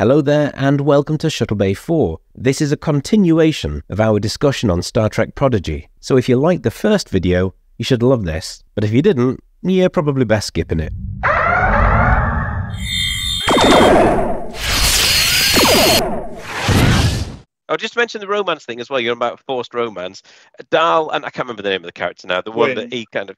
Hello there and welcome to Shuttlebay 4. This is a continuation of our discussion on Star Trek Prodigy, so if you liked the first video, you should love this, but if you didn't, you're probably best skipping it. I'll just mention the romance thing as well. You're about forced romance. Dal, and I can't remember the name of the character now. The one that he kind of,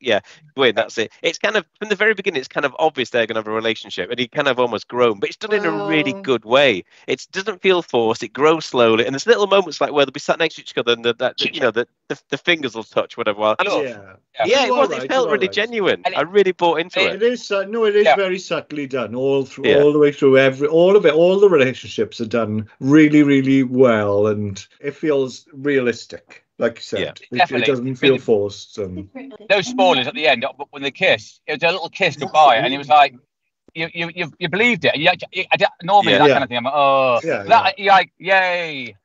Gwyn, that's it. It's kind of, from the very beginning, it's kind of obvious they're going to have a relationship, and he kind of almost grown, but it's done in a really good way. It doesn't feel forced. It grows slowly, and there's little moments like where they'll be sat next to each other, and the fingers will touch, whatever. It felt really genuine. I really bought into it. It is very subtly done all the way through. All the relationships are done really, really well. And it feels realistic, like you said. It doesn't feel forced. Those spoilers at the end, but when they kiss, it was a little kiss goodbye, and it was like you believed it. Normally that kind of thing, I'm like, you're like, yay.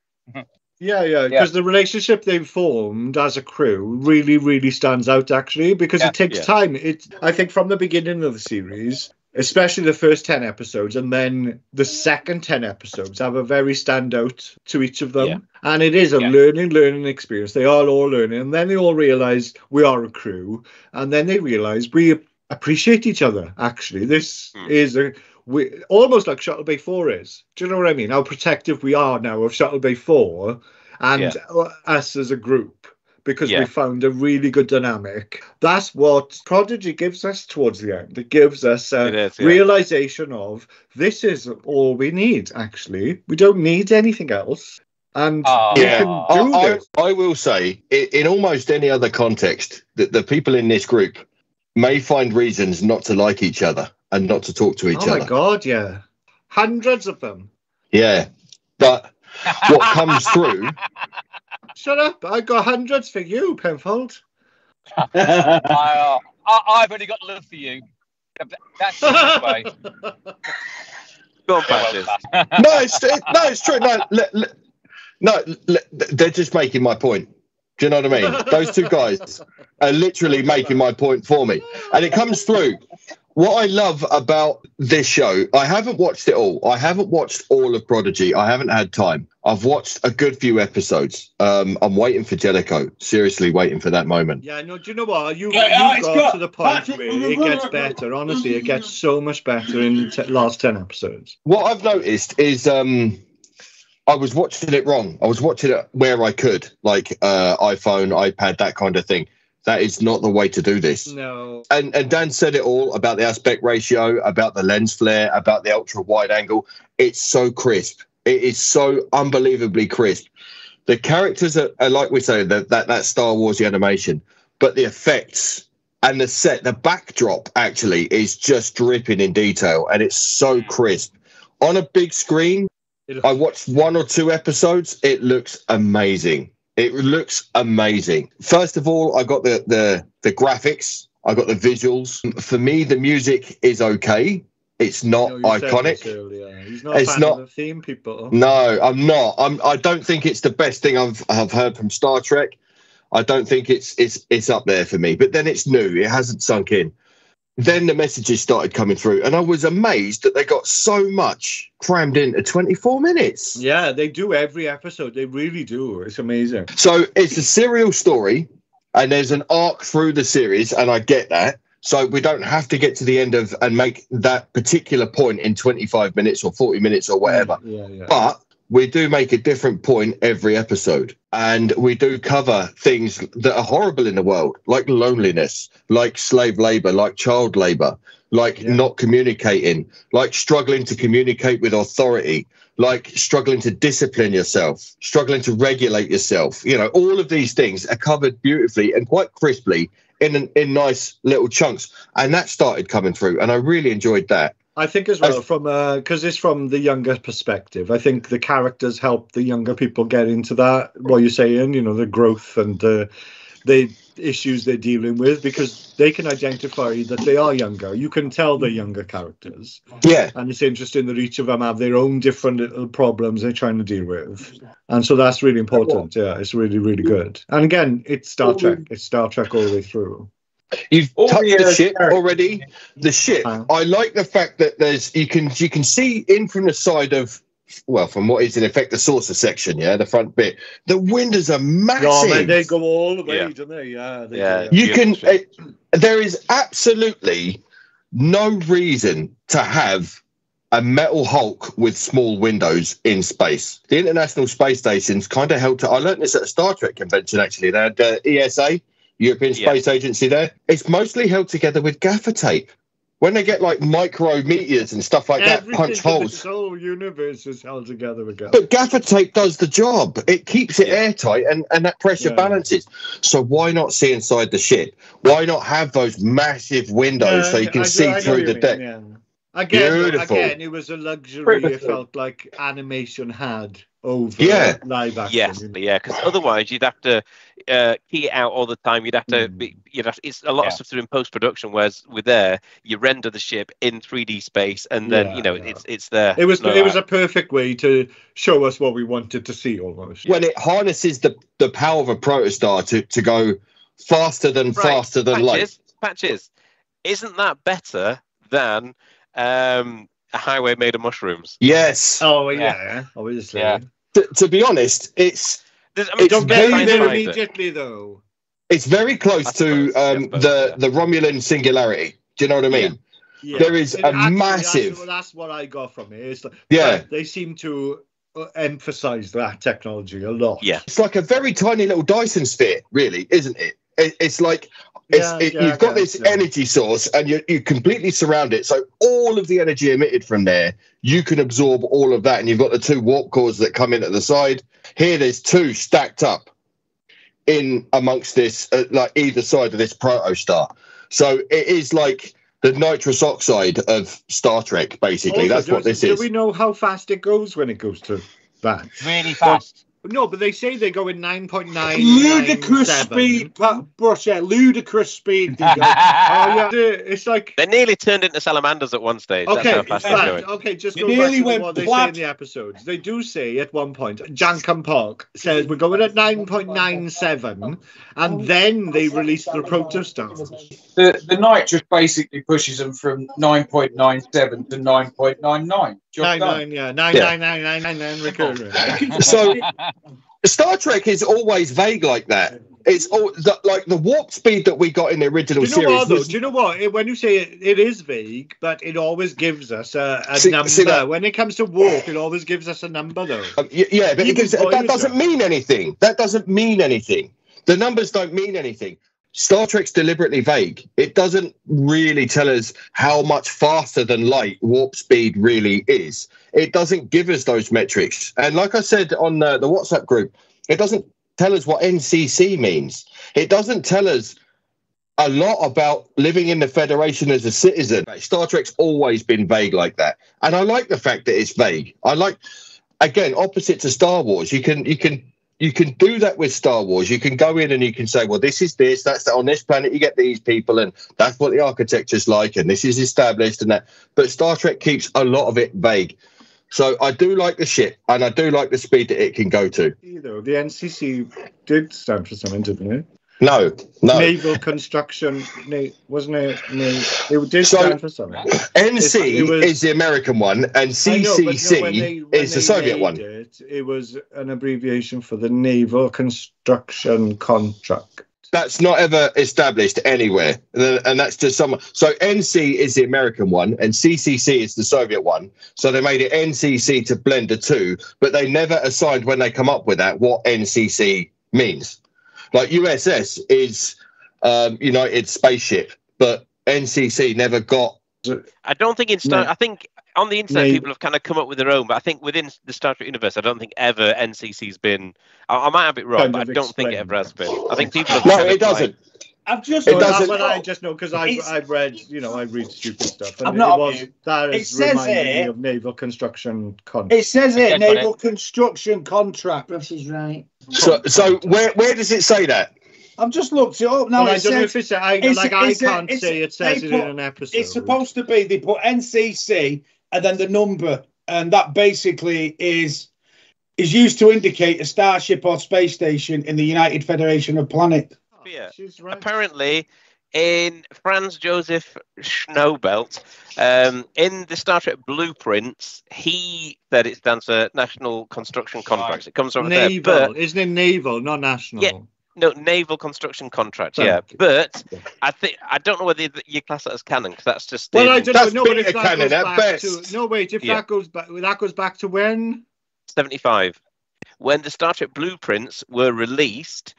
Because the relationship they've formed as a crew really, really stands out, actually, because it takes time. I think from the beginning of the series, especially the first 10 episodes, and then the second 10 episodes have a very standout to each of them. Yeah. And it is a learning experience. They are all learning. And then they all realise we are a crew. And then they realise we appreciate each other, actually. This is almost like Shuttlebay 4 is. Do you know what I mean? How protective we are now of Shuttlebay 4 and us as a group. Because we found a really good dynamic. That's what Prodigy gives us towards the end. It gives us a realization of this is all we need, actually. We don't need anything else. And we can do this. I will say, in almost any other context, that the people in this group may find reasons not to like each other and not to talk to each other. Oh, my God, yeah. Hundreds of them. Yeah. But what comes through... Shut up! I got hundreds for you, Penfold. I've only got love for you. That's the way. Go on, Patches. It's true. They're just making my point. Do you know what I mean? Those two guys are literally making my point for me, and it comes through. What I love about this show, I haven't watched it all. I haven't watched all of Prodigy. I haven't had time. I've watched a good few episodes. I'm waiting for Jellicoe. Seriously waiting for that moment. Yeah, no, do you know what? You've got to the point where it gets better. Honestly, it gets so much better in the last 10 episodes. What I've noticed is I was watching it wrong. I was watching it where I could, like iPhone, iPad, that kind of thing. That is not the way to do this. No. And Dan said it all about the aspect ratio, about the lens flare, about the ultra wide angle. It's so crisp. It is so unbelievably crisp. The characters are like we say, that Star Wars animation, but the effects and the set, the backdrop actually is just dripping in detail, and it's so crisp. On a big screen, I watched 1 or 2 episodes. It looks amazing. It looks amazing. First of all, I got the graphics. I got the visuals. For me, the music is okay. It's not iconic. He's not a fan of the theme, people. No, I'm not. I don't think it's the best thing I've heard from Star Trek. I don't think it's up there for me. But then it's new. It hasn't sunk in. Then the messages started coming through, and I was amazed that they got so much crammed into 24 minutes. Yeah, they do every episode. They really do. It's amazing. So it's a serial story, and there's an arc through the series, and I get that. So we don't have to get to the end of and make that particular point in 25 minutes or 40 minutes or whatever. Yeah. But we do make a different point every episode, and we do cover things that are horrible in the world, like loneliness, like slave labor, like child labor, like not communicating, like struggling to communicate with authority, like struggling to discipline yourself, struggling to regulate yourself. You know, all of these things are covered beautifully and quite crisply in nice little chunks. And that started coming through, and I really enjoyed that. I think as well, because it's from the younger perspective. I think the characters help the younger people get into that, what you're saying, you know, the growth and the issues they're dealing with, because they can identify that they are younger. You can tell they're younger characters. Yeah. And it's interesting that each of them have their own different little problems they're trying to deal with. And so that's really important. Yeah, it's really, really good. And again, it's Star Trek. It's Star Trek all the way through. You've touched the ship already. The ship. I like the fact that you can see in from the side of from what is in effect the saucer section, the front bit, the windows are massive. Yeah, they go all the way, don't they? Yeah, you can. There is absolutely no reason to have a metal hulk with small windows in space. The International Space Station's kind of held to. I learned this at a Star Trek convention. Actually, they had ESA, European Space Agency. There, it's mostly held together with gaffer tape. When they get like micrometers and stuff like that, punch holes. The whole universe is held together with gaffer. But gaffer tape does the job. It keeps it airtight and that pressure balances. So why not see inside the ship? Why not have those massive windows so you can see through the deck? Again, it was a luxury it felt like animation had over live action. Because otherwise you'd have to key it out all the time. You'd have to it's a lot of stuff through in post-production, whereas with there you render the ship in 3D space and then it's there. It was a perfect way to show us what we wanted to see almost. When it harnesses the power of a protostar to go faster than light. Patches, isn't that better than a highway made of mushrooms? Yes. Oh yeah, obviously. Yeah. To be honest, it's don't get there immediately though. It's very close to the Romulan singularity. Do you know what I mean? Yeah. There is massive. That's what I got from it. They seem to emphasize that technology a lot. Yeah, it's like a very tiny little Dyson sphere, really, isn't it? It's like. You've got this energy source and you completely surround it. So all of the energy emitted from there, you can absorb all of that. And you've got the two warp cores that come in at the side. Here, there's two stacked up in amongst this, like either side of this protostar. So it is like the nitrous oxide of Star Trek, basically. That's what this is. Do we know how fast it goes when it goes to that? Really fast. No, but they say they go in 9.9. Ludicrous speed, ludicrous speed. It's like they nearly turned into salamanders at one stage. Okay, that's how fast they're going. Okay, just go back to what they say in the episodes. They do say at one point, Jankum Park says we're going at 9.97, and then they release the Protostar. The nitrous basically pushes them from 9.97 to 9.99. 99999 recurring. So Star Trek is always vague like that. It's all like the warp speed that we got in the original series. Do you know what? When you say it is vague, but it always gives us a number. When it comes to warp, it always gives us a number, though. But that doesn't mean anything. That doesn't mean anything. The numbers don't mean anything. Star Trek's deliberately vague. It doesn't really tell us how much faster than light warp speed really is. It doesn't give us those metrics. And like I said on the WhatsApp group, it doesn't tell us what NCC means. It doesn't tell us a lot about living in the Federation as a citizen. Star Trek's always been vague like that. And I like the fact that it's vague. I like, again, opposite to Star Wars, you can do that with Star Wars. You can go in and you can say, well, this is this, that's that. On this planet, you get these people, and that's what the architecture's like, and this is established and that. But Star Trek keeps a lot of it vague. So I do like the ship, and I do like the speed that it can go to. The NCC did stand for something, didn't it? No. Naval construction, wasn't it? It did stand for something. NC is the American one, and CCC is the Soviet one. It was an abbreviation for the Naval Construction Contract. That's not ever established anywhere, and that's just someone. So NC is the American one, and CCC is the Soviet one. So they made it NCC to blend the two, but they never assigned when they come up with that what NCC means. Like USS is United Spaceship, but NCC never got. I don't think it's. I think on the internet people have kind of come up with their own, but I think within the Star Trek universe, I don't think ever NCC's been. I might have it wrong, but I don't think it ever has been. I think people have. No, it doesn't. I've just. It doesn't. I just know because I've read. I read stupid stuff. And it says me of naval construction contract. It says it naval construction contract. This is right. So where does it say that? I've just looked it up now. I don't know if it's. I can't say it says it in an episode. It's supposed to be. They put NCC and then the number, and that basically is used to indicate a starship or space station in the United Federation of Planets. Yeah. Right. Apparently, in Franz Josef Schneubelt, in the Star Trek blueprints, he said it stands for National Construction Contracts. It comes from naval, there, but isn't it naval, not national? Yeah, no, Naval Construction Contract. Yeah, but I don't know whether you class that as canon because that's just. Well, I don't know. No, but if that goes back to that goes back to when? 75, when the Star Trek blueprints were released.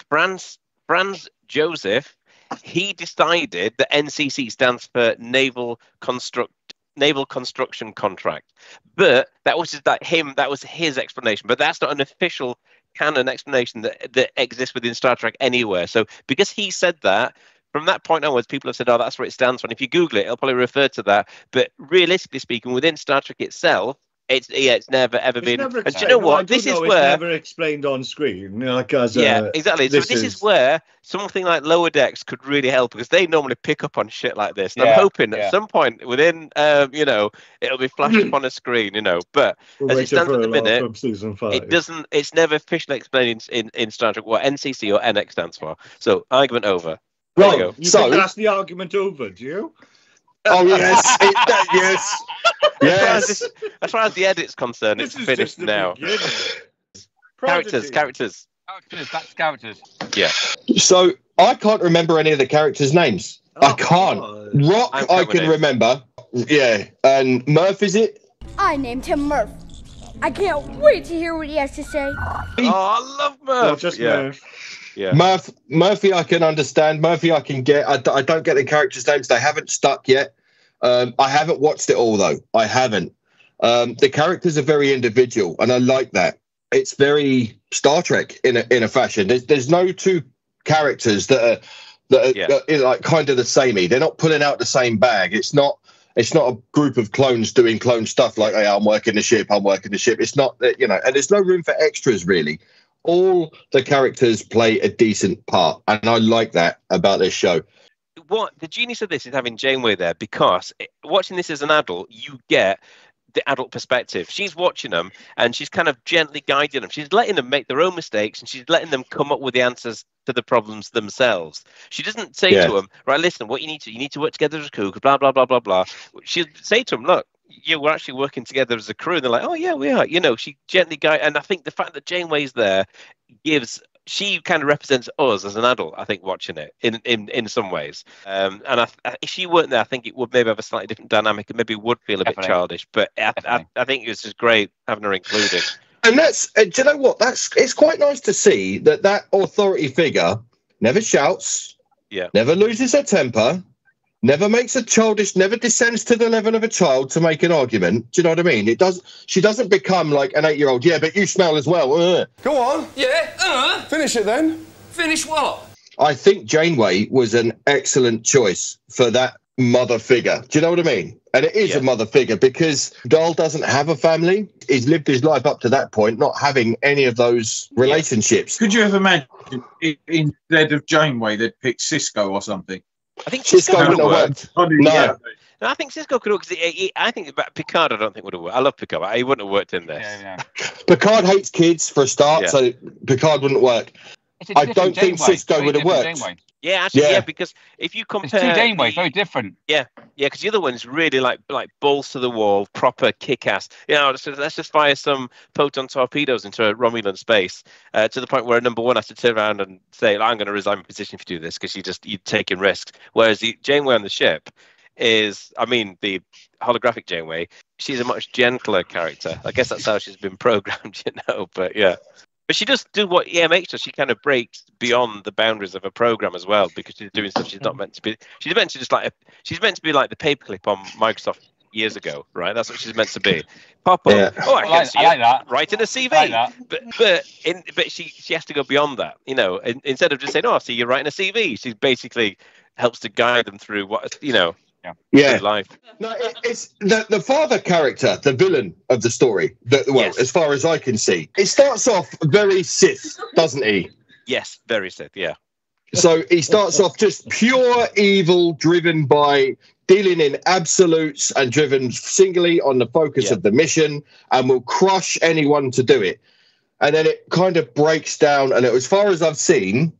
Franz Josef, he decided that NCC stands for Naval Construction Contract, but that was just that was his explanation. But that's not an official canon explanation that exists within Star Trek anywhere. So because he said that, from that point onwards, people have said, "Oh, that's what it stands for." And if you Google it, it'll probably refer to that. But realistically speaking, within Star Trek itself, it's never ever been. And do you know what? This is where it's never explained on screen. Exactly. So this is where something like Lower Decks could really help because they normally pick up on shit like this. And I'm hoping at some point within, it'll be flashed up on a screen. But as it stands at the minute, season 5. It doesn't. It's never officially explained in Star Trek what NCC or NX stands for. So argument over. Right. You think that's the argument over? Do you? Oh yes, yes. As far as the edit's concerned, it's finished now. Characters. That's characters. Yeah. So I can't remember any of the characters' names. I can't. Rock, I can remember. Yeah. And Murph, is it? I named him Murph. I can't wait to hear what he has to say. Oh, I love Murph. Not just Murph. Yeah. Murphy, I can understand. Murphy, I can get. I don't get the characters' names. They haven't stuck yet. I haven't watched it all though. I haven't. The characters are very individual, and I like that. It's very Star Trek in a fashion. There's no two characters that are like kind of the samey. They're not pulling out the same bag. It's not a group of clones doing clone stuff like, hey, I'm working the ship. It's not that, and there's no room for extras really. All the characters play a decent part, and I like that about this show. What the genius of this is having Janeway there, because watching this as an adult, you get the adult perspective. She's watching them, and she's kind of gently guiding them. She's letting them make their own mistakes, and she's letting them come up with the answers to the problems themselves. She doesn't say to them, right, listen, what you need to work together as a crew, blah, blah, blah, blah, blah. She'll say to them, look, we're actually working together as a crew. And they're like, oh, yeah, we are. she gently guides. And I think the fact that Janeway's there she kind of represents us as an adult, I think, watching it in some ways. And if she weren't there, I think it would maybe have a slightly different dynamic and maybe would feel a bit childish. But I think it was just great having her included. And that's, do you know what? It's quite nice to see that authority figure never shouts, never loses her temper, never makes never descends to the level of a child to make an argument. Do you know what I mean? She doesn't become like an 8-year-old. Yeah, but you smell as well. Go on. Yeah. Finish it then. Finish what? I think Janeway was an excellent choice for that mother figure. Do you know what I mean? And it is a mother figure because Dahl doesn't have a family. He's lived his life up to that point not having any of those relationships. Could you have imagined instead of Janeway they'd pick Cisco or something? I think Cisco wouldn't have worked. No, I think Cisco could work because I think Picard. I don't think would have worked. I love Picard. He wouldn't have worked in this. Yeah. Picard hates kids for a start, so Picard wouldn't work. I don't think Cisco would have worked. Yeah, actually, because if you compare, it's two Janeways, very different. Yeah, because the other one's really like balls to the wall, proper kick-ass. Let's just fire some proton torpedoes into Romulan space to the point where number one has to turn around and say, I'm going to resign my position if you do this because you're taking risks. Whereas the Janeway on the ship is, the holographic Janeway, she's a much gentler character. I guess that's how she's been programmed, but yeah. But she does do what EMH does. She kind of breaks beyond the boundaries of a program as well because she's doing stuff she's not meant to be. She's meant to be like the paperclip on Microsoft years ago, right? That's what she's meant to be. Pop up. Yeah. Oh, I can see like that. Right in a CV. I like but she has to go beyond that. Instead of just saying, "Oh, I see you're writing a CV," she basically helps to guide them through what life. No, it's the father character, the villain of the story. As far as I can see, it starts off very Sith, doesn't he? Yes, very Sith. Yeah. So he starts off just pure evil, driven by dealing in absolutes and driven singly on the focus of the mission, and will crush anyone to do it. And then it kind of breaks down. And as far as I've seen,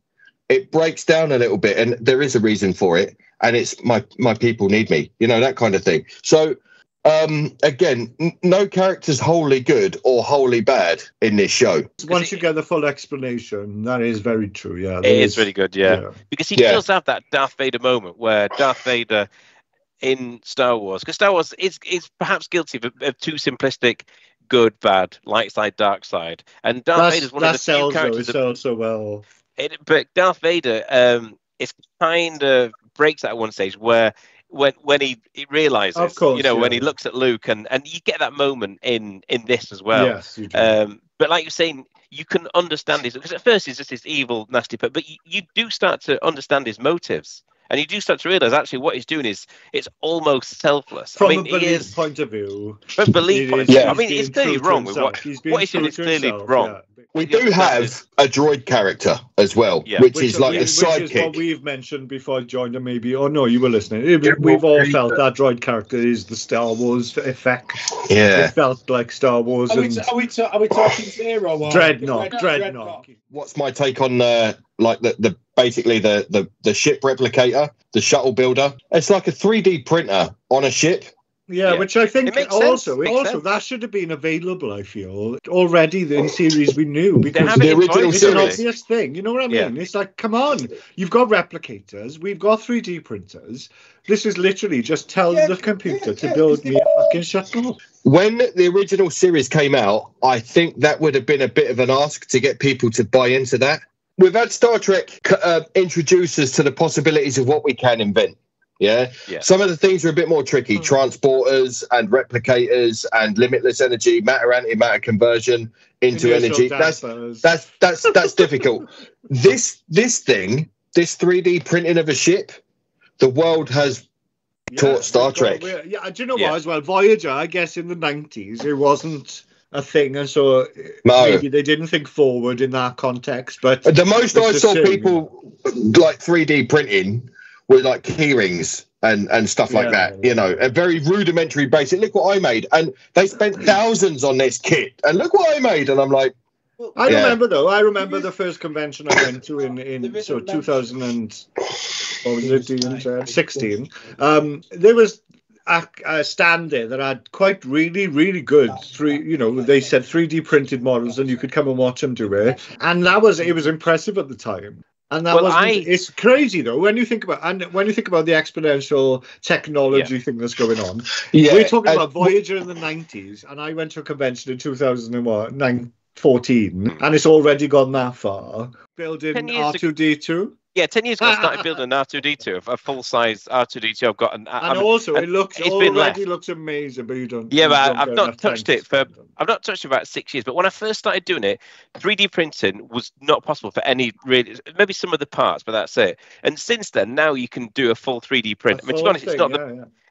it breaks down a little bit, and there is a reason for it, and it's my people need me, that kind of thing. So again, no character's wholly good or wholly bad in this show. Once you get the full explanation, that is very true. Yeah, it is really good. Yeah. Because he does have that Darth Vader moment where Darth Vader in Star Wars, because Star Wars is perhaps guilty of too simplistic good, bad, light side, dark side, and Darth Vader's one of the few characters that sells so well. But Darth Vader is kind of breaks at one stage where when he realizes, of course, when he looks at Luke, and you get that moment in this as well. Yes, you do. But like you're saying, you can understand his, because at first he's just this evil, nasty, but you do start to understand his motives. And you do start to realize actually what he's doing is it's almost selfless. From a belief point of view. From a belief point of view. I mean, it's clearly wrong with what he's doing is clearly wrong. Yeah. We do have a droid character as well, which is like a sidekick. Which is what we've mentioned before I joined, maybe. Oh, no, you were listening. We've all felt that droid character is the Star Wars effect. Yeah. It felt like Star Wars. Are we talking Zero? Or Dreadnought. What's my take on basically the ship replicator, the shuttle builder? It's like a 3D printer on a ship. Yeah, which I think also that should have been available. I feel already in series we knew, because the original it's an obvious thing. You know what I mean? It's like, come on, you've got replicators, we've got 3D printers. This is literally just tell the computer to build me a fucking shuttle. When the original series came out, I think that would have been a bit of an ask to get people to buy into that. We've had Star Trek introduce us to the possibilities of what we can invent. Yeah. Some of the things are a bit more tricky. Transporters and replicators and limitless energy, matter antimatter conversion into energy. That's difficult. This 3D printing of a ship, the world has taught Star Trek. Do you know what as well? Voyager, I guess in the 90s, it wasn't a thing, and so maybe they didn't think forward in that context. But the most I saw people like 3D printing with like key rings and stuff like that, a very rudimentary basic. Look what I made. And they spent thousands on this kit. And look what I made. And I'm like... I remember the first convention I went to in 2016. There was a stand there that had quite really, really good they said 3D printed models, and you could come and watch them do it. And it was impressive at the time. And it's crazy though when you think about the exponential technology thing that's going on. We're talking about Voyager in the 90s, and I went to a convention in 2014, and it's already gone that far. Building R2D2. Yeah, 10 years ago, I started building an R2D2, a full-size R2D2. I've got it looks amazing, but you don't. Yeah, but I've not touched it for about 6 years. But when I first started doing it, 3D printing was not possible for any maybe some of the parts, but that's it. And since then, now you can do a full 3D print. I mean, to be honest,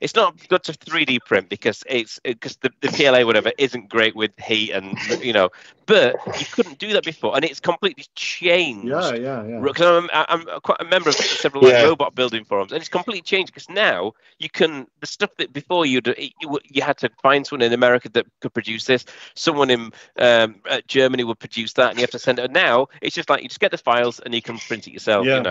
it's not good to 3D print because the PLA whatever isn't great with heat and but you couldn't do that before, and it's completely changed. Because I'm quite a member of several robot building forums, and it's completely changed because now you can the stuff that before you had to find someone in America that could produce this, someone in Germany would produce that, and you have to send it. Now it's just like you just get the files and you can print it yourself. And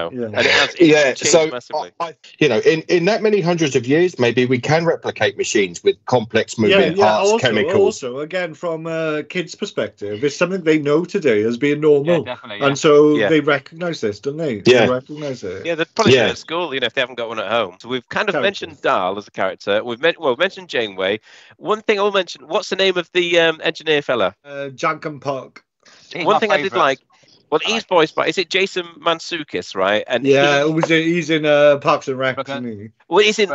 it so massively. In that many hundreds of years, maybe we can replicate machines with complex moving parts, chemicals. Also, again, from a kid's perspective, it's something they know today as being normal, and so they recognise this, don't they? They recognise it. Yeah, they're probably at school, if they haven't got one at home. So we've kind of mentioned Dahl as a character. We've mentioned Janeway. One thing I'll mention: what's the name of the engineer fella? Jankum Park. One thing I did like. Well, he's voiced by, is it Jason Mantzoukas, right? And he's in Parks and Rec. Well, he's in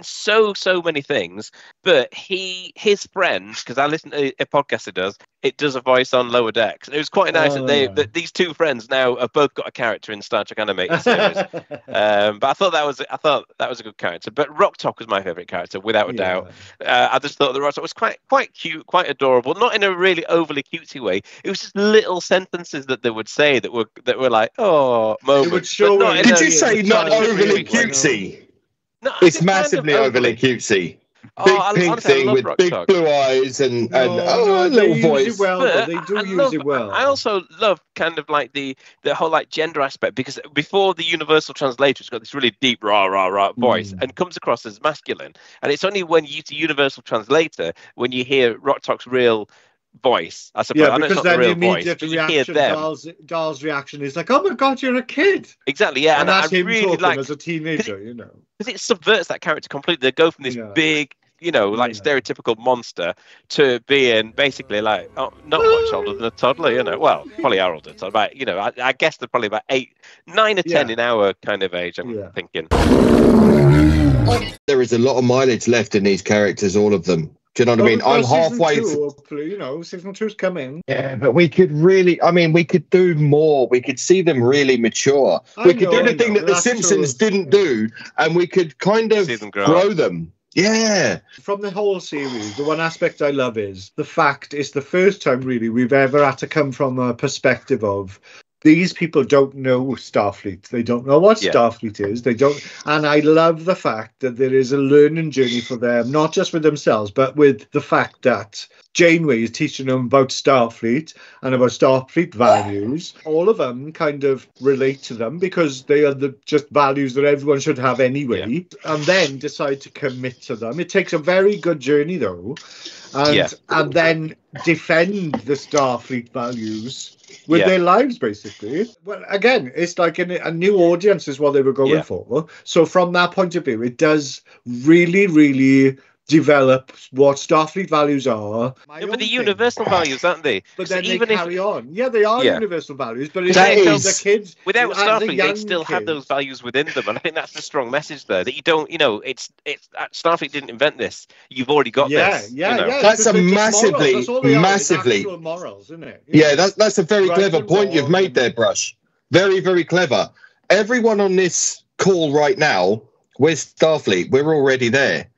so many things. But his friend, because I listen to a podcast it does a voice on Lower Decks. It was quite nice that these two friends now have both got a character in Star Trek animated series. But I thought that was a good character. But Rock Talk was my favourite character, without a doubt. I just thought the Rock Talk was quite cute, quite adorable, not in a really overly cutesy way. It was just little sentences that they would say that were like, oh, moments. Did you say not overly cutesy? No, it's massively overly cutesy. pink thing with big blue eyes and little voice. They do use it well. I also love kind of like the whole like gender aspect, because before the universal translator's got this really deep rah voice and comes across as masculine, and it's only when you use the universal translator when you hear Rok-Tok's real voice, I suppose. Yeah, because then the immediate reaction, Dahl's reaction is like, "Oh my God, you're a kid!" Exactly, yeah, and that's him really talking as a teenager, because it subverts that character completely. They go from this big, stereotypical monster to being basically like not much older than a toddler. Well, probably are older, but I guess they're probably about 9 or 10 in our kind of age. I'm thinking there is a lot of mileage left in these characters, all of them. Do you know what I mean? I'm halfway through. Season 2's coming. Yeah, but we could really, we could do more. We could see them really mature. We could do the thing that The Simpsons didn't do, and we could kind of grow them. Yeah. From the whole series, the one aspect I love is the fact it's the first time really we've ever had to come from a perspective of these people don't know Starfleet. They don't know what Starfleet is. They don't. And I love the fact that there is a learning journey for them, not just with themselves, but with the fact that Janeway is teaching them about Starfleet and about Starfleet values. All of them kind of relate to them because they are just values that everyone should have anyway, and then decide to commit to them. It takes a very good journey, though, and then defend the Starfleet values with their lives, basically. Well, again, it's like a new audience is what they were going for. So from that point of view, it does really, really develop what Starfleet values are. But the universal values, aren't they? But then they carry on. Yeah, they are universal values, but it's the kids. Without Starfleet, they still have those values within them, and I think that's the strong message there. That you don't, it's Starfleet didn't invent this. You've already got this. Yeah. That's a massively morals, isn't it? That's a very clever point you've made there, Brush. Very, very clever. Everyone on this call right now, with Starfleet, we're already there.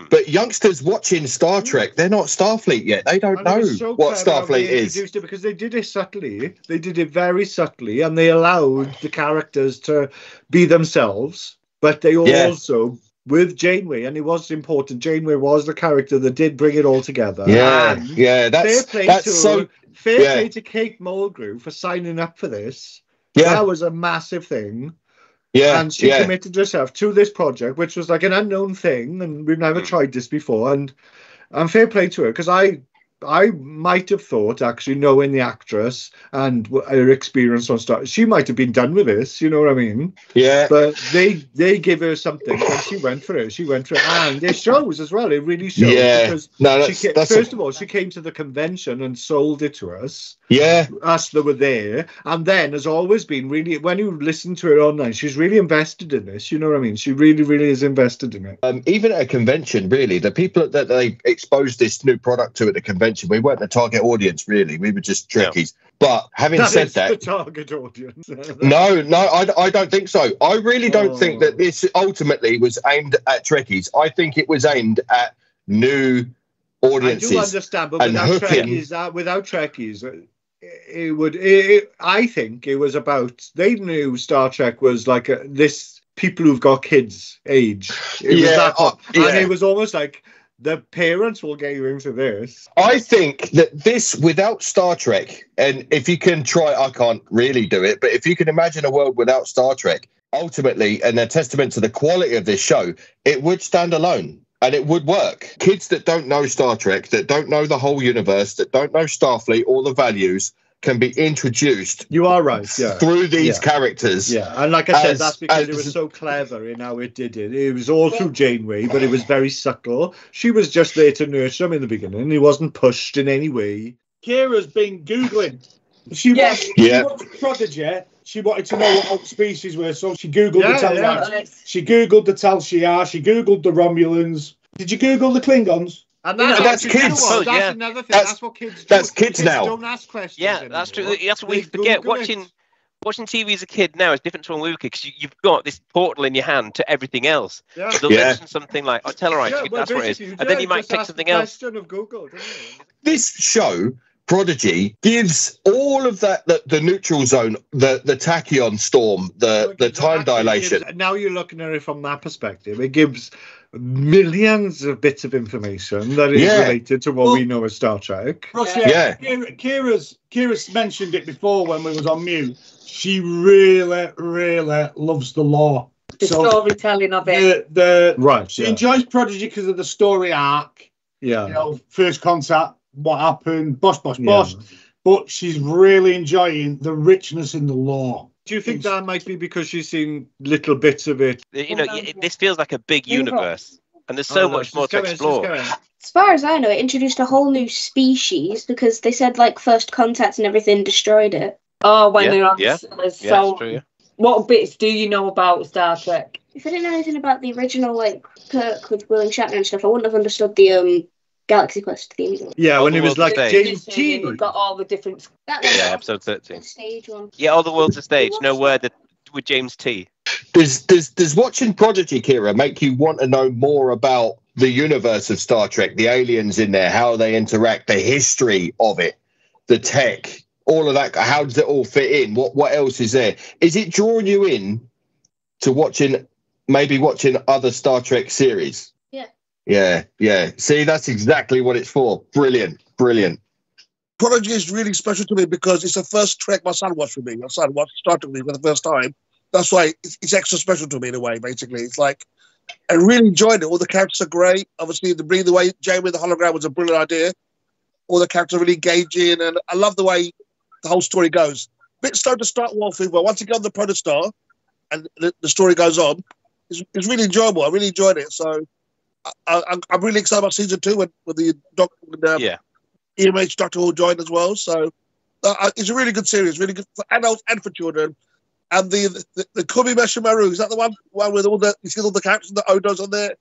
But youngsters watching Star Trek, they're not Starfleet yet. They don't know what Starfleet is. Because they did it subtly. They did it very subtly, and they allowed the characters to be themselves. But they also, with Janeway, and it was important, Janeway was the character that did bring it all together. Fair play to Kate Mulgrew for signing up for this. That was a massive thing. Yeah, and she committed herself to this project, which was like an unknown thing, and we've never tried this before. And fair play to her, because I might have thought, actually, knowing the actress and her experience on Star, she might have been done with this. You know what I mean? Yeah. But they give her something, and she went for it. And it shows as well. It really shows. Yeah. Because first of all, she came to the convention and sold it to us. Yeah. Us that were there, and then has always been really. When you listen to her online, she's really invested in this. You know what I mean? She really, really is invested in it. Even at a convention, really, the people that they exposed this new product to at the convention, we weren't the target audience, really. We were just Trekkies. No. But having said that, the target audience. No, I don't think so. I really don't think that this ultimately was aimed at Trekkies. I think it was aimed at new audiences. I do understand, but without Trekkies, I think it was about, they knew Star Trek was like this people who've got kids age. And it was almost like the parents will get you into this. I think that this, without Star Trek, and if you can try, I can't really do it, but if you can imagine a world without Star Trek, ultimately, and a testament to the quality of this show, it would stand alone. And it would work. Kids that don't know Star Trek, that don't know the whole universe, that don't know Starfleet, all the values, can be introduced. You are right, through these characters. Yeah, and like I said, that's because it was so clever in how it did it. It was all through Janeway, but it was very subtle. She was just there to nurture him in the beginning. He wasn't pushed in any way. Kira's been Googling. She watched Prodigy. She wanted to know what all species were, so she Googled the Talians. She Googled the Tal Shiar. She Googled the Romulans. Did you Google the Klingons? And that's kids. That's another thing. That's what kids do. That's kids now. Don't ask questions. Yeah, anymore. That's true. That's what we forget. Watching TV as a kid now is different to when we were kids, because you've got this portal in your hand to everything else. Yeah. They'll mention something like, oh, Telluride, that's what it is. And then you might pick something else. Of Google, this show, Prodigy, gives all of that, the neutral zone, the tachyon storm, the time dilation. Now you're looking at it from that perspective. It gives millions of bits of information that is related to what we know as Star Trek. Kira's mentioned it before when we was on mute. She really, really loves the lore. The storytelling of it. She enjoys Prodigy because of the story arc. Yeah. You know, first contact, what happened, boss. But she's really enjoying the richness in the lore. Do you think that might be because she's seen little bits of it? You know, this feels like a big universe, and there's so much more to explore. As far as I know, it introduced a whole new species because they said like first contact and everything destroyed it. Oh, when they're on so true, yeah. What bits do you know about Star Trek? If I didn't know anything about the original like Kirk with William Shatner and stuff, I wouldn't have understood the Galaxy Quest theme. Yeah, when it was like James T. We've got all the different. Episode 13. Stage one. Yeah, all the worlds are staged. No word with James T. Does watching Prodigy, Kira, make you want to know more about the universe of Star Trek, the aliens in there, how they interact, the history of it, the tech, all of that? How does it all fit in? What else is there? Is it drawing you in to watching other Star Trek series? Yeah. See, that's exactly what it's for. Brilliant. Prodigy is really special to me because it's the first Trek my son watched with me. My son started with me for the first time. That's why it's extra special to me in a way, basically. It's like, I really enjoyed it. All the characters are great. Obviously, the Breathe Away, Jamie the hologram was a brilliant idea. All the characters are really engaging, and I love the way the whole story goes. Bit slow to start off with, but once you get on the Protostar and the story goes on, it's really enjoyable. I really enjoyed it. So I'm really excited about season 2 when the EMH Doctor will join as well. So it's a really good series, really good for adults and for children. And the Kumi Meshimaru, is that the one with all the characters and the Odos on there?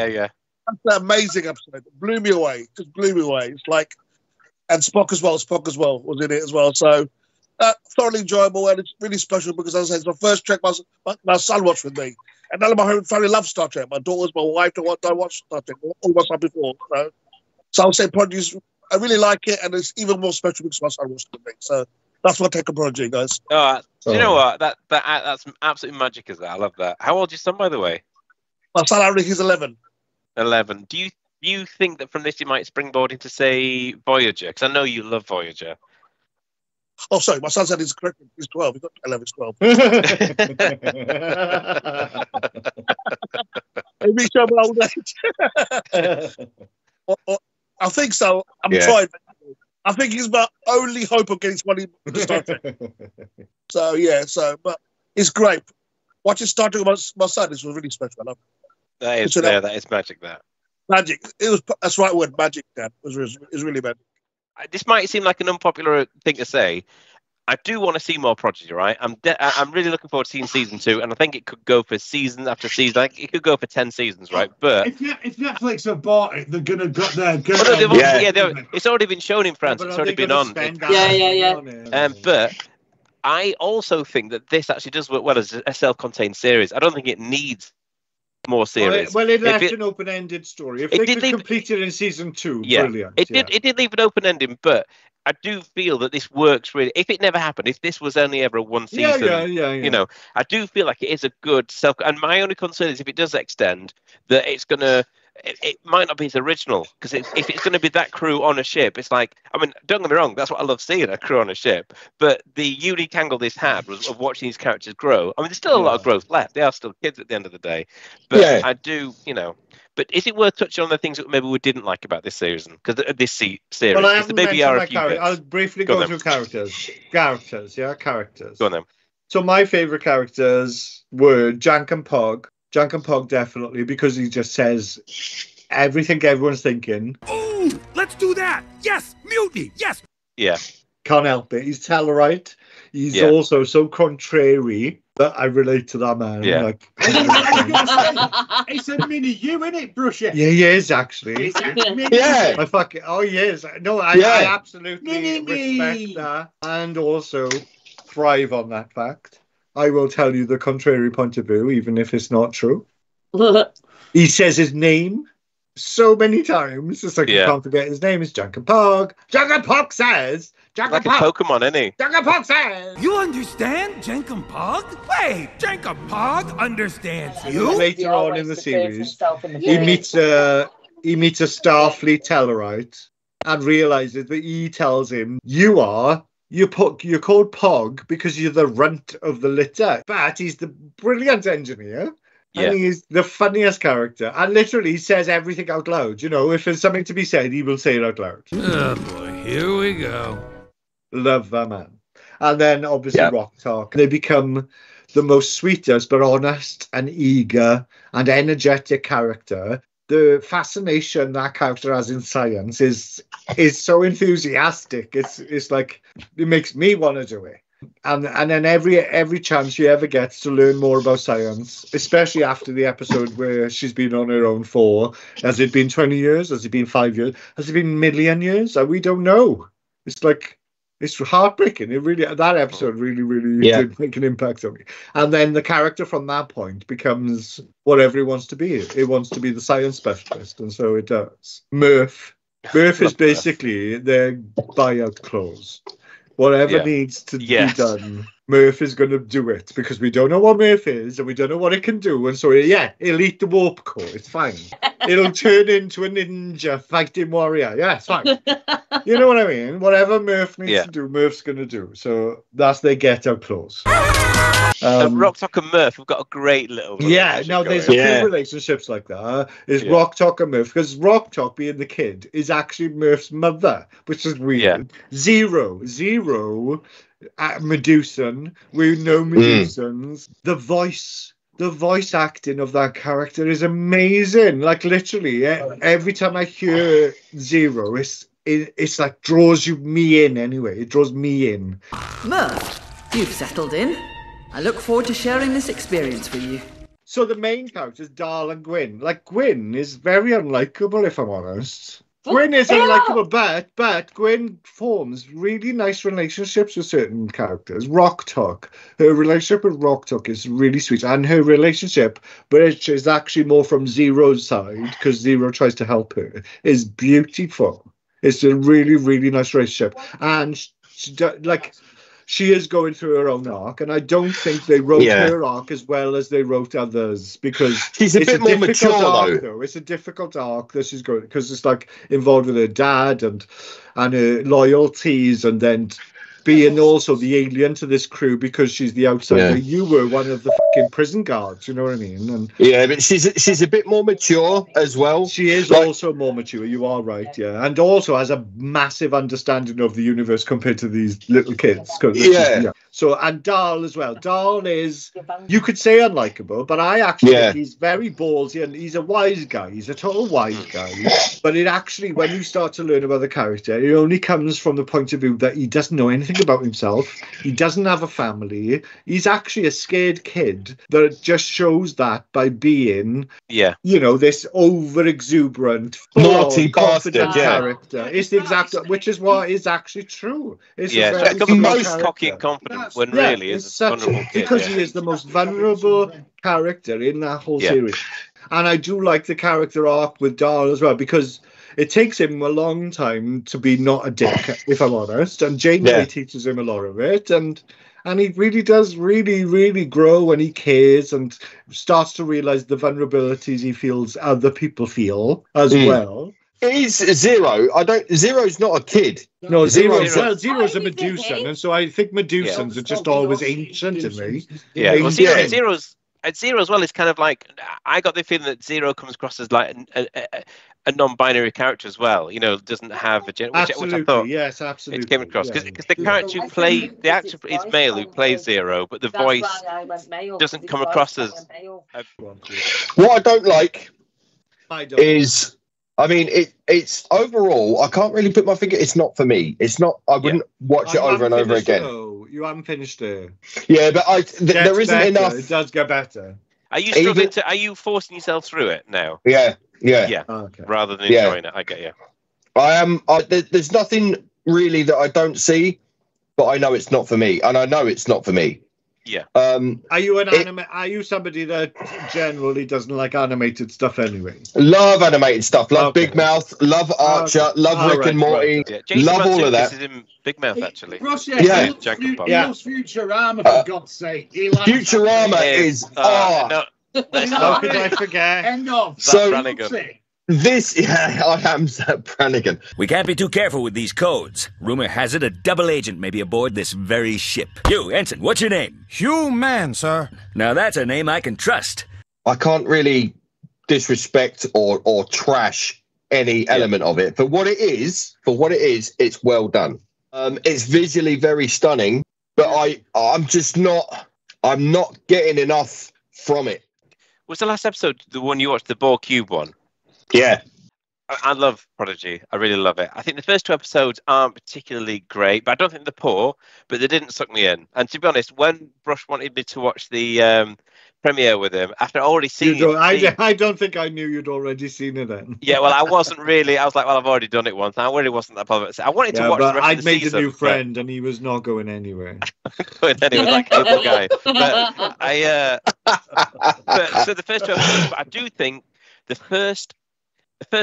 Yeah. That's an amazing episode. It blew me away. Just blew me away. It's like, and Spock as well was in it as well. So thoroughly enjoyable, and it's really special because, as I said, it's my first Trek my son watched with me. And none of my family love Star Trek. My daughters, my wife don't watch Star Trek. All my son before. So I would say Prodigy, I really like it, and it's even more special because my son watched it with me. So that's what I take a Prodigy, guys. Do you know what? That's absolute magic, is that? I love that. How old is your son, by the way? My son, he's 11. 11. Do you think that from this you might springboard into, say, Voyager? Because I know you love Voyager. Oh, sorry, my son said he's correct. He's 12. He's not 11, he's 12. Maybe show my old age. I think so. I'm trying. I think he's my only hope of getting somebody to Star Trek. But it's great. Watching Star Trek with my son is really special. I love it. That is magic. Magic. That's the right word. Magic. Dad. It was really magic. This might seem like an unpopular thing to say. I do want to see more Prodigy, right? I'm really looking forward to seeing season 2, and I think it could go for season after season. Like, it could go for 10 seasons, right? But if Netflix have bought it, they're gonna go. It's already been shown in France. It's already been on. But I also think that this actually does work well as a self-contained series. I don't think it needs more series. Well, it left an open-ended story. If they could complete it in season 2, brilliant. It did leave an open ending, but I do feel that this works really. If it never happened, if this was only ever a one season, you know, I do feel like it is a good self. And my only concern is if it does extend, that it's gonna. It might not be as original, because if it's going to be that crew on a ship, it's like, I mean, don't get me wrong, that's what I love seeing, a crew on a ship. But the unique angle this had was of watching these characters grow. I mean, there's still a lot of growth left. They are still kids at the end of the day. But I do, you know. But is it worth touching on the things that maybe we didn't like about this series? Because this series, well, I haven't maybe are a few bits. I'll briefly go through characters. Characters. Go on then. So my favourite characters were Jank and Pog. Jank and Pog, definitely, because he just says everything everyone's thinking. Oh, let's do that. Yes, mutiny. Yes. Yeah. Can't help it. He's Tellarite. He's also so contrary that I relate to that man. Yeah. Like, it's a mini you, isn't it, Brusher? Yeah, he is actually. Yeah. He is. No, I absolutely respect that, and also thrive on that fact. I will tell you the contrary point of view, even if it's not true. He says his name so many times. It's like, I can't forget his name. It's Junkenpog. Junkenpog says. Like a Pokemon, isn't he? Junkenpog says. You understand Jenkenpog? Wait, Jenkenpog understands you? Later on in the series, he meets a Starfleet Tellarite and realizes that he tells him, you're called Pog because you're the runt of the litter. But he's the brilliant engineer. And he's the funniest character. And literally, he says everything out loud. You know, if there's something to be said, he will say it out loud. Oh, boy. Here we go. Love that man. And then, obviously, Rock Talk. They become the most sweetest, but honest and eager and energetic character. The fascination that character has in science is so enthusiastic. It's like, it makes me want to do it. And then every chance she ever gets to learn more about science, especially after the episode where she's been on her own for, has it been 20 years? Has it been 5 years? Has it been a million years? We don't know. It's like, it's heartbreaking. That episode really did make an impact on me. And then the character from that point becomes whatever it wants to be. It wants to be the science specialist, and so it does. Murph is basically their buyout clause. Whatever needs to be done, Murph is going to do it, because we don't know what Murph is and we don't know what it can do. And so, it'll eat the warp core. It's fine. It'll turn into a ninja fighting warrior. Yeah, it's fine. You know what I mean? Whatever Murph needs to do, Murph's going to do. So that's their get-out clause. Rock Talk and Murph have got a great little now there's a few relationships like that. There's Rock Talk and Murph, because Rock Talk, being the kid, is actually Murph's mother, which is weird. Zero Medusan. We know Medusans. The voice acting of that character is amazing. Like, literally, every time I hear Zero, it's like draws me in anyway. It draws me in. Murph, you've settled in. I look forward to sharing this experience with you. So the main characters, Dal and Gwyn. Like, Gwyn is very unlikable, if I'm honest. Gwyn is unlikable, but Gwyn forms really nice relationships with certain characters. Rock Talk. Her relationship with Rock Talk is really sweet. And her relationship, which is actually more from Zero's side, because Zero tries to help her, is beautiful. It's a really, really nice relationship. And she is going through her own arc, and I don't think they wrote her arc as well as they wrote others, because she's a bit more mature, though. It's a difficult arc that she's going, because it's like involved with her dad and her loyalties, and then being also the alien to this crew because she's the outsider. You were one of the fucking prison guards, you know what I mean? And but she's a bit more mature as well. She is also more mature, you are right, and also has a massive understanding of the universe compared to these little kids. So, and Dal as well. Dal is, you could say, unlikable, but I actually think he's very ballsy, and he's a wise guy. He's a total wise guy. But it actually, when you start to learn about the character, it only comes from the point of view that he doesn't know anything about himself. He doesn't have a family. He's actually a scared kid that just shows that by being, this over-exuberant, naughty bastard character. It's the exact, which is what is actually true. It's the most cocky and confident. When really is a vulnerable kid, because he is the most vulnerable character in that whole series. And I do like the character arc with Dal as well, because it takes him a long time to be not a dick, if I'm honest, and Janeway teaches him a lot of it, and he really does really grow, and he cares and starts to realize the vulnerabilities he feels other people feel as well. Is Zero? Zero's not a kid. No, Zero's a Medusan, and so I think Medusans are just always ancient in me. Well, Zero as well is kind of like, I got the feeling that Zero comes across as like a non-binary character as well. You know, doesn't have a gender, which I thought absolutely it came across, because the character who plays, the actor is male who plays Zero, but the voice doesn't come across as. What I don't like is. I mean, it's overall, I can't really put my finger. It's not for me. It's not. I wouldn't watch it over and over again. You haven't finished it. Yeah, but there isn't enough. It does get better. Are you struggling Are you forcing yourself through it now? Yeah. Okay. Rather than enjoying it, I get you. I am. There's nothing really that I don't see, but I know it's not for me, and I know it's not for me. Yeah. Are you Are you somebody that generally doesn't like animated stuff anyway? Love animated stuff. Love Big Mouth. Love Archer. Love Rick and Morty. Love all of that. This is in Big Mouth, actually. He loves Futurama, for God's sake. Futurama is... How could I forget? End of. I am Zap Brannigan. We can't be too careful with these codes. Rumor has it a double agent may be aboard this very ship. You, Ensign, what's your name? Hugh Mann, sir. Now that's a name I can trust. I can't really disrespect or trash any element of it. For what it is, it's well done. It's visually very stunning, but I'm not getting enough from it. Was the last episode the one you watched, the Ball Cube one? Yeah. I love Prodigy. I really love it. I think the first 2 episodes aren't particularly great, but I don't think they're poor, but they didn't suck me in. And to be honest, when Brush wanted me to watch the premiere with him, after already seeing it... I don't think I knew you'd already seen it then. Yeah, well, I wasn't really... I was like, well, I've already done it once. I really wasn't that bothered. I wanted to watch the rest I'd of the season. made a new friend, and he was not going anywhere. Going anywhere, like cable guy. So the first 2 episodes, but I do think the first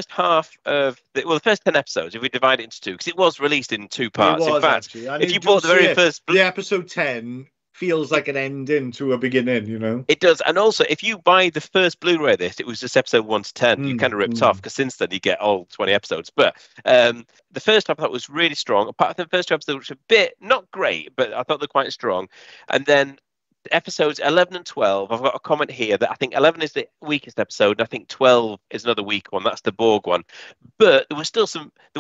half of the first 10 episodes, if we divide it into 2, because it was released in 2 parts. In fact, if you bought the very first, the episode 10 feels like an ending to a beginning, you know. It does, and also if you buy the first Blu-ray of this, it was just episode 1 to 10. You kind of ripped off because since then you get all 20 episodes. But the first half I thought was really strong. Apart from the first 2 episodes, which were a bit not great, but I thought they're quite strong. And then episodes 11 and 12, I've got a comment here that I think 11 is the weakest episode, and I think 12 is another weak one. That's the Borg one. But there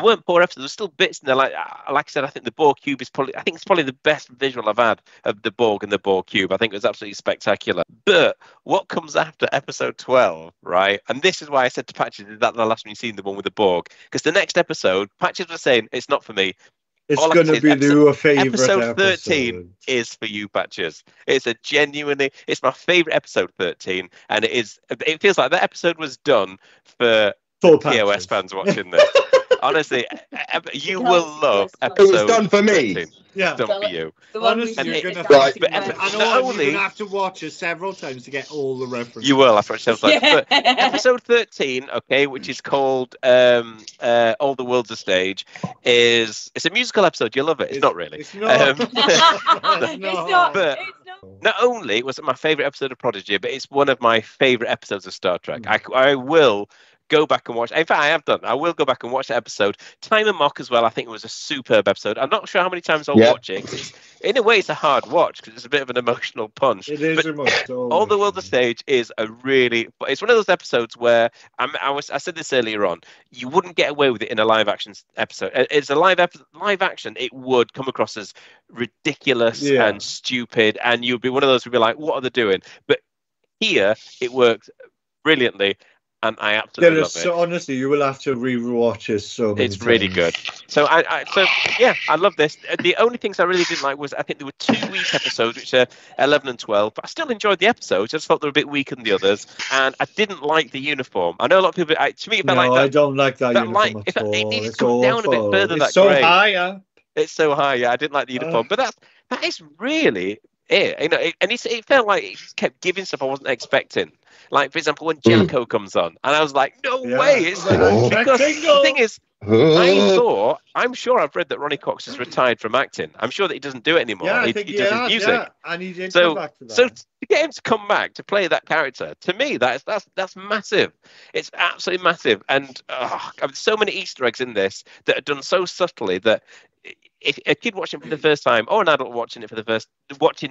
weren't poor episodes. There were still bits in there. Like I said, I think the Borg Cube it's probably the best visual I've had of the Borg and the Borg Cube. I think it was absolutely spectacular. But what comes after episode 12, right? And this is why I said to Patches, is that the last one you've seen, the one with the Borg? Because the next episode, Patches was saying, it's not for me. It's going to be your favourite episode 13 is for you, Patches. It's my favourite episode 13, and it feels like that episode was done for POS fans watching this. Honestly, you will love episode 13. It was done for me. 13. Yeah. Done for you. Honestly, you're going to have to watch it several times to get all the references. You will have to watch it several times. But episode 13, okay, which is called All the World's a Stage, it's a musical episode. You'll love it. It's not really. It's not. It's not. But not only was it my favourite episode of Prodigy, but it's one of my favourite episodes of Star Trek. I will go back and watch. In fact, I have done. I will go back and watch the episode. Time and Mock as well. I think it was a superb episode. I'm not sure how many times I'll watch it. In a way, it's a hard watch because it's a bit of an emotional punch. It is emotional. All the World of Stage is it's one of those episodes where I said this earlier on. You wouldn't get away with it in a live action episode. It's a live action. It would come across as ridiculous and stupid, and you'd be one of those who'd be like, "What are they doing?" But here, it worked brilliantly. And I absolutely love it. Honestly, you will have to re-watch it so many times. It's really good. So I love this. The only things I really didn't like was I think there were 2 weak episodes, which are 11 and 12. But I still enjoyed the episodes. I just felt they were a bit weaker than the others, and I didn't like the uniform. I know a lot of people. To me, it felt like that. I don't like that uniform at all. It needed to come down a bit further. It's so high. Yeah. It's so high. Yeah, I didn't like the uniform, but that is really it. You know, and it felt like it just kept giving stuff I wasn't expecting. Like, for example, when Jellicoe comes on, and I was like, no way. It's because the thing is, I'm sure I've read that Ronnie Cox has retired from acting. I'm sure that he doesn't do it anymore. Yeah, he does his music. Yeah. And he did come back to that. So to get him to come back to play that character, to me, that's massive. It's absolutely massive. And so many Easter eggs in this that are done so subtly that if a kid watching for the first time, or an adult watching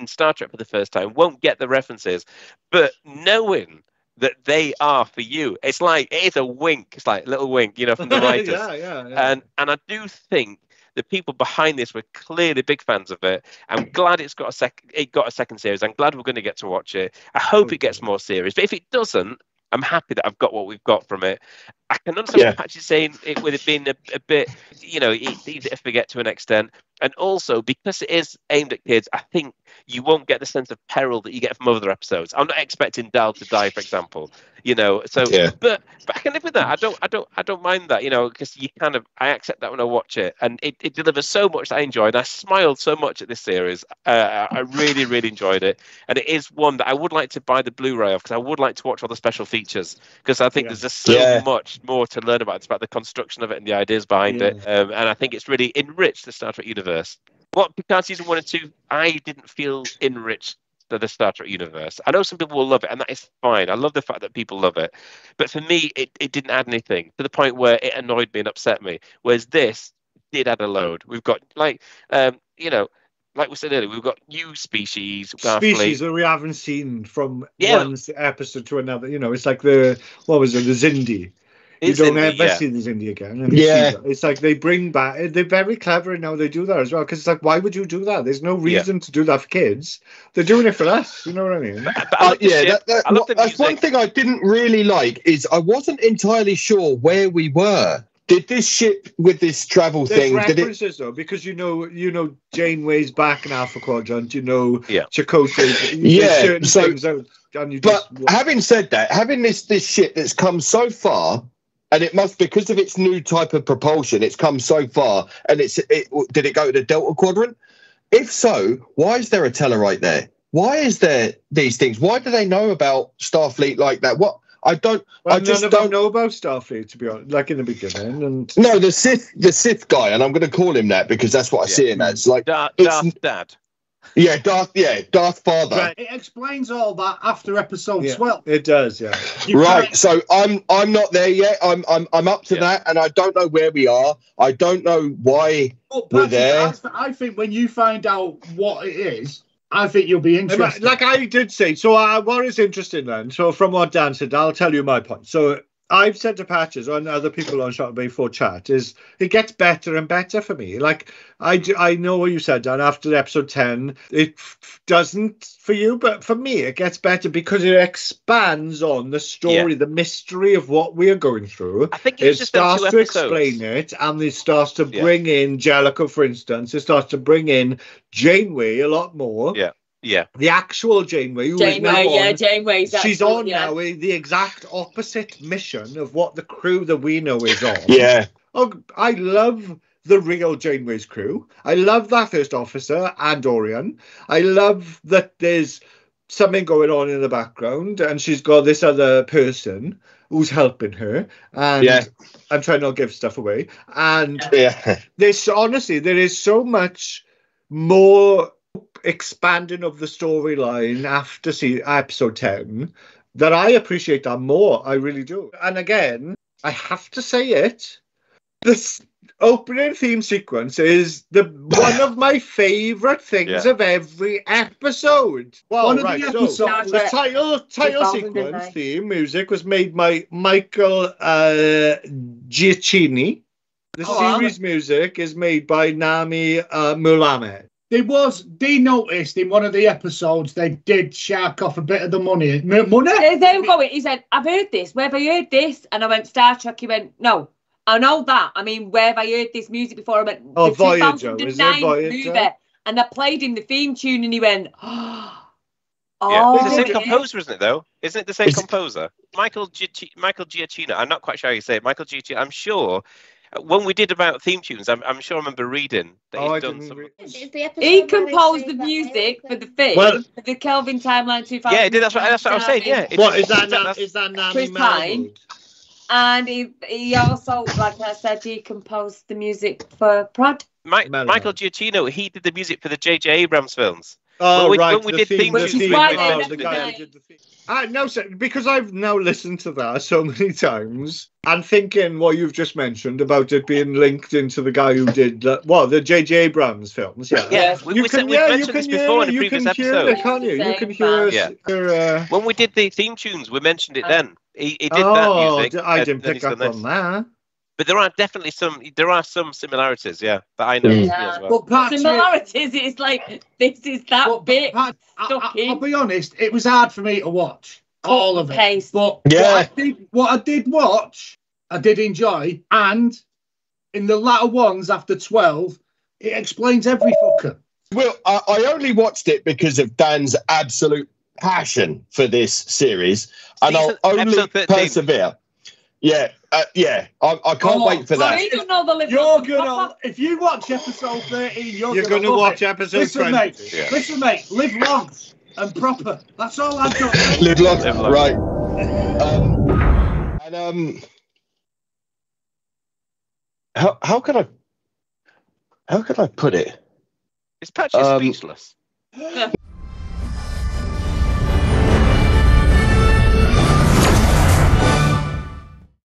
Star Trek for the first time, won't get the references, but knowing that they are for you, it is a wink. It's like a little wink, from the writers. Yeah. And I do think the people behind this were clearly big fans of it. I'm glad it got a second series. I'm glad we're going to get to watch it. I hope it gets more series, but if it doesn't, I'm happy that I've got what we've got from it. I can understand what Patch is saying, with it being a bit, it's easy to forget to an extent. And also, because it is aimed at kids, I think you won't get the sense of peril that you get from other episodes. I'm not expecting Dal to die, for example. So but I can live with that. I don't mind that, because I accept that when I watch it, and it delivers so much that I enjoyed. I smiled so much at this series. I really, really enjoyed it, and it is one that I would like to buy the Blu-ray of, because I would like to watch all the special features, because I think there's just so much more to learn about. It's about the construction of it and the ideas behind it, and I think it's really enriched the Star Trek universe. Picard season 1 and 2, I didn't feel enriched the Star Trek universe. I know some people will love it, and that is fine. I love the fact that people love it, but for me, it didn't add anything, to the point where it annoyed me and upset me. Whereas this did add a load. We've got like we said earlier, we've got new species that we haven't seen from one episode to another. It's like the Zindi. You don't ever see the Zindi again. And it's like they bring back. They're very clever now. They do that as well, because it's like, why would you do that? There's no reason to do that for kids. They're doing it for us. You know what I mean? That's one thing I didn't really like, is I wasn't entirely sure where we were. Did this ship with this travel thing? References though, because Janeway's back in Alpha Quadrant. Chakotay's. Certain things. Having said that, having this ship that's come so far. And it must, because of its new type of propulsion, it's come so far. And did it go to the Delta Quadrant? If so, why is there a Tellarite there? Why is there these things? Why do they know about Starfleet like that? What? I don't. Well, I just don't know about Starfleet, to be honest. Like in the beginning, and no, the Sith guy, and I'm going to call him that because that's what I see him as. Like Darth Dad. Yeah, Darth Father. Right. It explains all that after episode 12. It does, yeah. Right. So I'm not there yet. I'm up to that, and I don't know where we are. I don't know why we're there. I think when you find out what it is, I think you'll be interested. Like I did say, so what is interesting then? So from what Dan said, I'll tell you my point. So I've said to Patches and other people on Shuttlebay 4 chat, is it gets better and better for me. Like, I know what you said, Dan, after episode 10, it doesn't for you, but for me, it gets better because it expands on the story, the mystery of what we are going through. I think it starts to explain it, and it starts to bring in Jellicoe, for instance. It starts to bring in Janeway a lot more. Yeah. The actual Janeway. Janeway's she's on now the exact opposite mission of what the crew that we know is on. Yeah. Oh, I love the real Janeway's crew. I love that first officer, Andorian. I love that there's something going on in the background, and she's got this other person who's helping her. And I'm trying not to give stuff away. And honestly, there is so much more expanding of the storyline after episode 10 that I appreciate that more. I really do. And again, I have to say it, this opening theme sequence is one of my favourite things of every episode. Well, the title sequence theme music was made by Michael Giacchini. The series music is made by Nami Mulamed. They noticed in one of the episodes they did shark off a bit of the money. There we go. He said, I've heard this. Where have I heard this? And I went, Star Trek. He went, no, I know that. I mean, where have I heard this music before? I went, the Voyager. 2009 movie. And I played him the theme tune and he went, it's the same composer, isn't it, though? Isn't it the same composer? Michael Giacchino. I'm not quite sure how you say it. Michael Giacchino. I'm sure. When we did about theme tunes, I'm sure I remember reading that he's done some. He composed the music for the film, for the Kelvin Timeline 2000. Yeah, he did. That's what I was saying. Yeah. What is that? Is that Nami Mulamed? And he also, like I said, he composed the music for Prod. Michael Giacchino. He did the music for the J.J. Abrams films. Oh, when we did theme tunes, the guy who did the theme. No, because I've now listened to that so many times and thinking what you've just mentioned about it being linked into the guy who did the J.J. Abrams films. Yeah, we've mentioned this before in a previous episode. Can't you? You can hear us. When we did the theme tunes, we mentioned it then. He did that music. I didn't pick up on that. But there are definitely some similarities, that I know as well. But similarities, it's like this is that bit. I'll be honest, it was hard for me to watch all of it. But what I did watch, I did enjoy, and in the latter ones after 12, It explains every fucker. Well, I only watched it because of Dan's absolute passion for this series, and I'll only persevere. Yeah, yeah. I can't wait for that. If you watch episode 13, you're going to watch episode 20. Listen, mate. Live long and proper. That's all I've got. Live long, right? How could I put it? Is Patchy speechless?